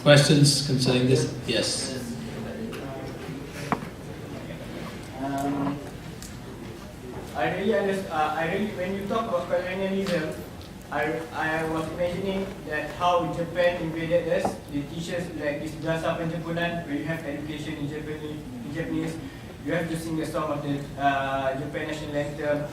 questions concerning this? Yes. When you talk about colonialism, I was imagining that how Japan invaded us. They teach us like this Dasa Panjapunan, where you have education in Japanese. You have to sing the song of the Japan national anthem.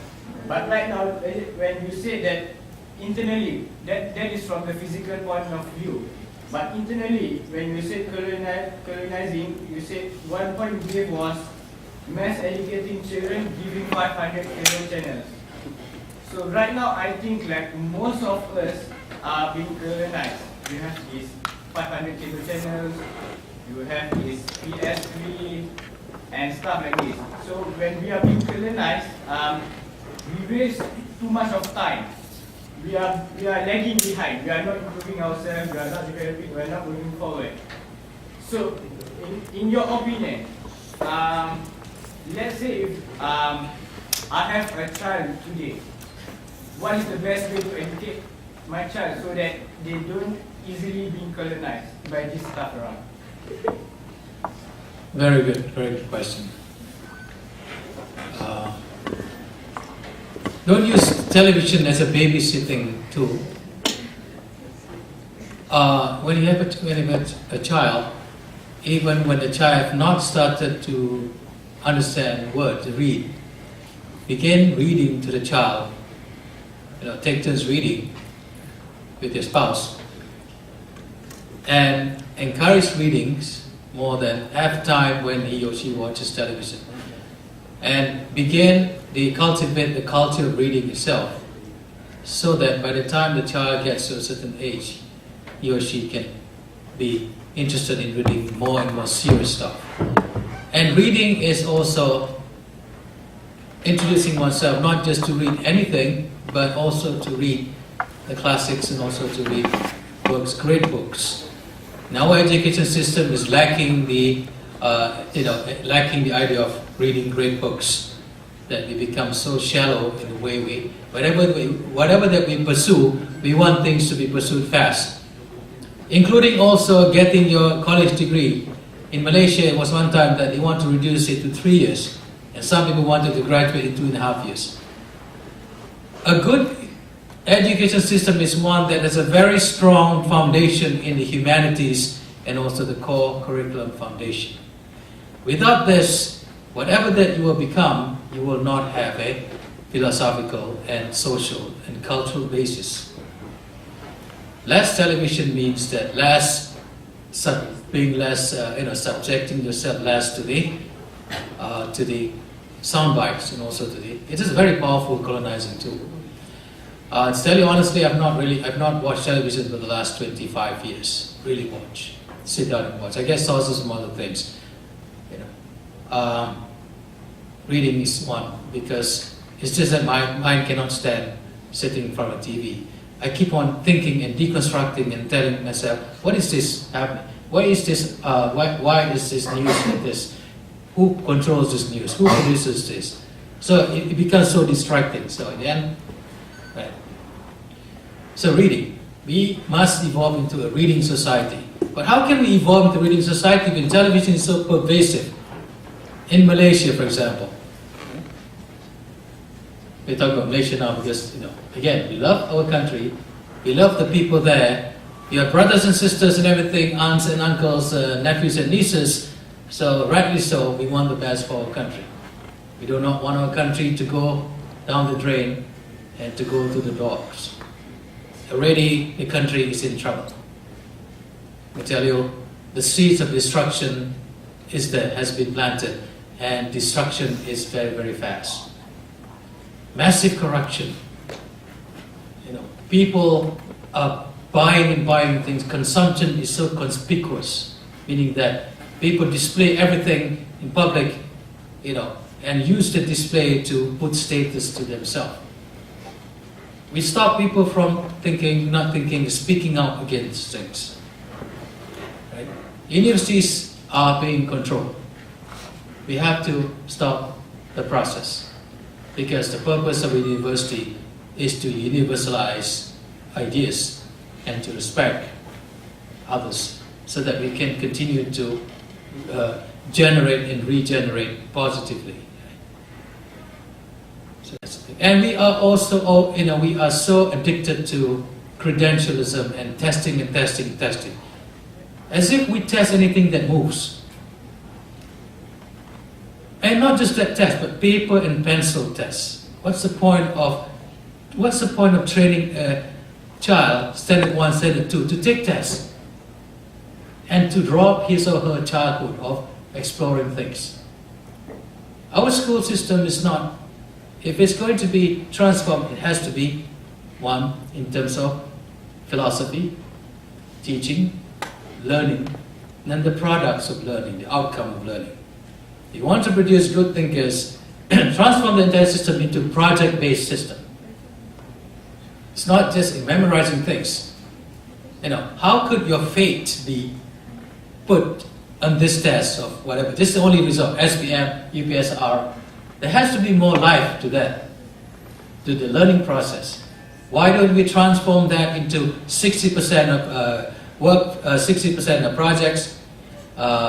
But right now, when you say that internally, that is from the physical point of view. But internally, when you say colonizing, you say one point you gave was mass educating children, giving 500 cable channels. So right now, I think like most of us are being colonized. You have these 500 cable channels, you have this PS3 and stuff like this. So when we are being colonized, we waste too much of time. We are lagging behind. We are not improving ourselves. We are not developing. We are not moving forward. So, in your opinion, let's say if I have a child today, what is the best way to educate my child so that they don't easily be colonized by this stuff around? Very good question. Don't use television as a babysitting tool. When you have a child, even when the child have not started to understand words, read, begin reading to the child. Take turns reading with your spouse, and encourage readings more than half time when he or she watches television, and begin to cultivate the culture of reading itself, so that by the time the child gets to a certain age, he or she can be interested in reading more and more serious stuff. And reading is also introducing oneself not just to read anything, but also to read the classics and also to read books, great books. Now our education system is lacking the idea of reading great books, that we become so shallow in the way whatever that we pursue, we want things to be pursued fast, including also getting your college degree. In Malaysia, it was one time that they want to reduce it to 3 years, and some people wanted to graduate in 2.5 years. A good education system is one that has a very strong foundation in the humanities and also the core curriculum foundation. Without this, whatever that you will become, you will not have a philosophical and social and cultural basis. Less television means that subjecting yourself less to the sound bites and also it is a very powerful colonizing tool. To tell you honestly, I've not watched television for the last 25 years. Really watch, sit down and watch. I guess also some other things. Reading is one, because it's just that my mind cannot stand sitting in front of TV. I keep on thinking and deconstructing and telling myself, what is this happening? Why is this? Why is this news like this? Who controls this news? Who produces this? So it becomes so distracting. So in the end, right. So reading, we must evolve into a reading society. But how can we evolve into a reading society when television is so pervasive? In Malaysia, for example, we talk about Malaysia now because, again, we love our country, we love the people there, we have brothers and sisters and everything, aunts and uncles, nephews and nieces, so rightly so, we want the best for our country. We do not want our country to go down the drain and to go to the dogs. Already, the country is in trouble. I tell you, the seeds of destruction has been planted, and destruction is very, very fast. Massive corruption. People are buying things. Consumption is so conspicuous, meaning that people display everything in public, and use the display to put status to themselves. We stop people from speaking out against things. Right? Universities are being controlled. We have to stop the process, because the purpose of a university is to universalize ideas and to respect others so that we can continue to generate and regenerate positively. So that's the thing. And we are also, we are so addicted to credentialism and testing and testing and testing. As if we test anything that moves. And not just that test, but paper and pencil tests. What's the point of training a child, standard 1, standard 2, to take tests and to rob his or her childhood of exploring things? Our school system is not, if it's going to be transformed, it has to be one in terms of philosophy, teaching, learning, and then the products of learning, the outcome of learning. If you want to produce good thinkers, transform the entire system into project-based system. It's not just in memorizing things. How could your fate be put on this test of whatever? This is the only result, SPM, UPSR. There has to be more life to that, to the learning process. Why don't we transform that into 60% of work, 60% of projects,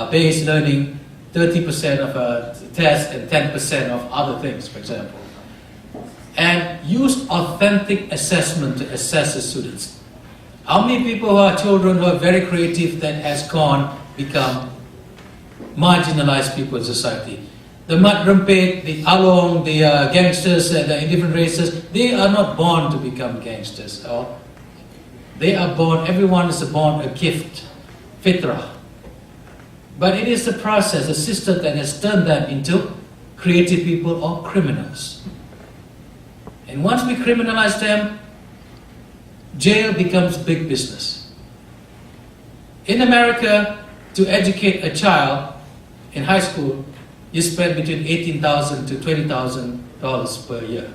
based learning, 30% of tests, and 10% of other things, for example. And use authentic assessment to assess the students. How many people who are children who are very creative that has become marginalized people in society? The Mat Rempit, the Along, the gangsters, the different races, they are not born to become gangsters. Or they are born, everyone is born a gift, fitrah. But it is the process, the system that has turned them into creative people or criminals. And once we criminalize them, jail becomes big business. In America, to educate a child in high school, you spend between $18,000 to $20,000 per year.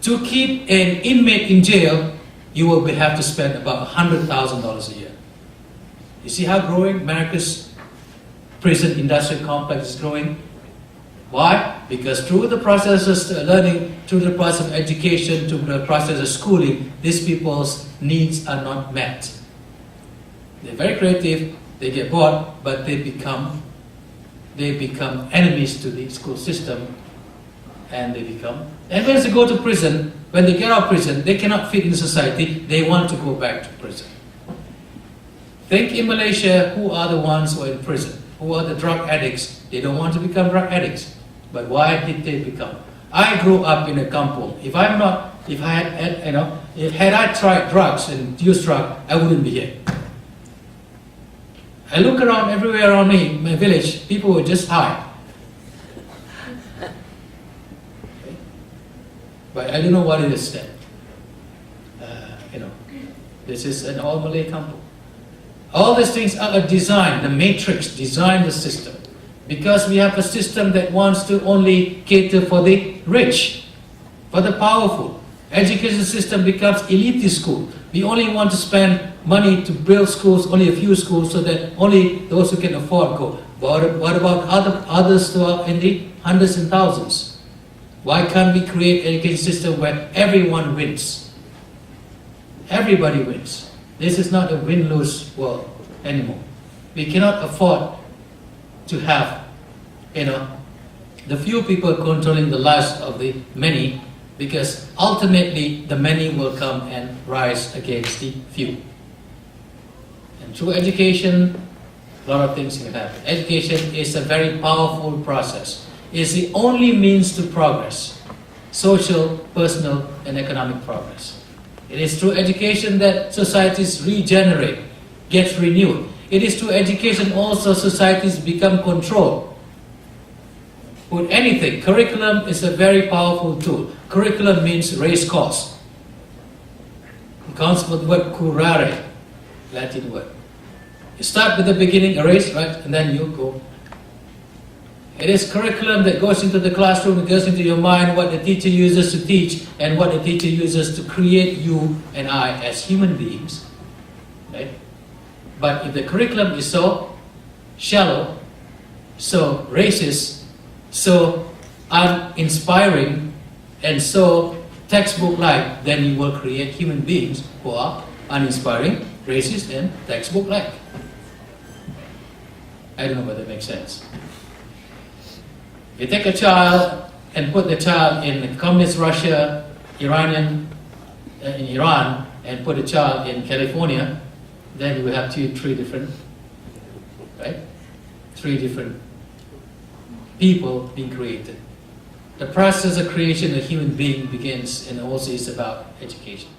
To keep an inmate in jail, you will have to spend about $100,000 a year. You see how growing America's prison industrial complex is growing? Why? Because through the process of learning, through the process of education, through the process of schooling, these people's needs are not met. They're very creative, they get bored, but they become enemies to the school system, and when they go to prison, when they get out of prison, they cannot fit in society, they want to go back to prison. Think in Malaysia, who are the ones who are in prison? Who are the drug addicts? They don't want to become drug addicts. But why did they become? I grew up in a kampung. Had I tried drugs and used drugs, I wouldn't be here. I look around everywhere around me, my village, people were just high. But I don't know what it is then. This is an all Malay kampung. All these things are a design, the matrix designed the system. Because we have a system that wants to only cater for the rich, for the powerful. Education system becomes elitist school. We only want to spend money to build schools, only a few schools, so that only those who can afford go. But what about others who are in the hundreds and thousands? Why can't we create an education system where everyone wins? Everybody wins. This is not a win-lose world anymore. We cannot afford to have, the few people controlling the lives of the many, because ultimately the many will come and rise against the few. And through education, a lot of things can happen. Education is a very powerful process. It's the only means to progress, social, personal, and economic progress. It is through education that societies regenerate, get renewed. It is through education also societies become controlled. With anything, curriculum is a very powerful tool. Curriculum means race course. It comes from the word curare, Latin word. You start with the beginning, a race, right, and then you go. It is curriculum that goes into the classroom, it goes into your mind, what the teacher uses to teach, and what the teacher uses to create you and I as human beings. Right? But if the curriculum is so shallow, so racist, so uninspiring, and so textbook-like, then you will create human beings who are uninspiring, racist, and textbook-like. I don't know whether that makes sense. If you take a child and put the child in communist Russia, in Iran, and put a child in California, then you will have three different, right? Three different people being created. The process of creation of a human being begins and also is about education.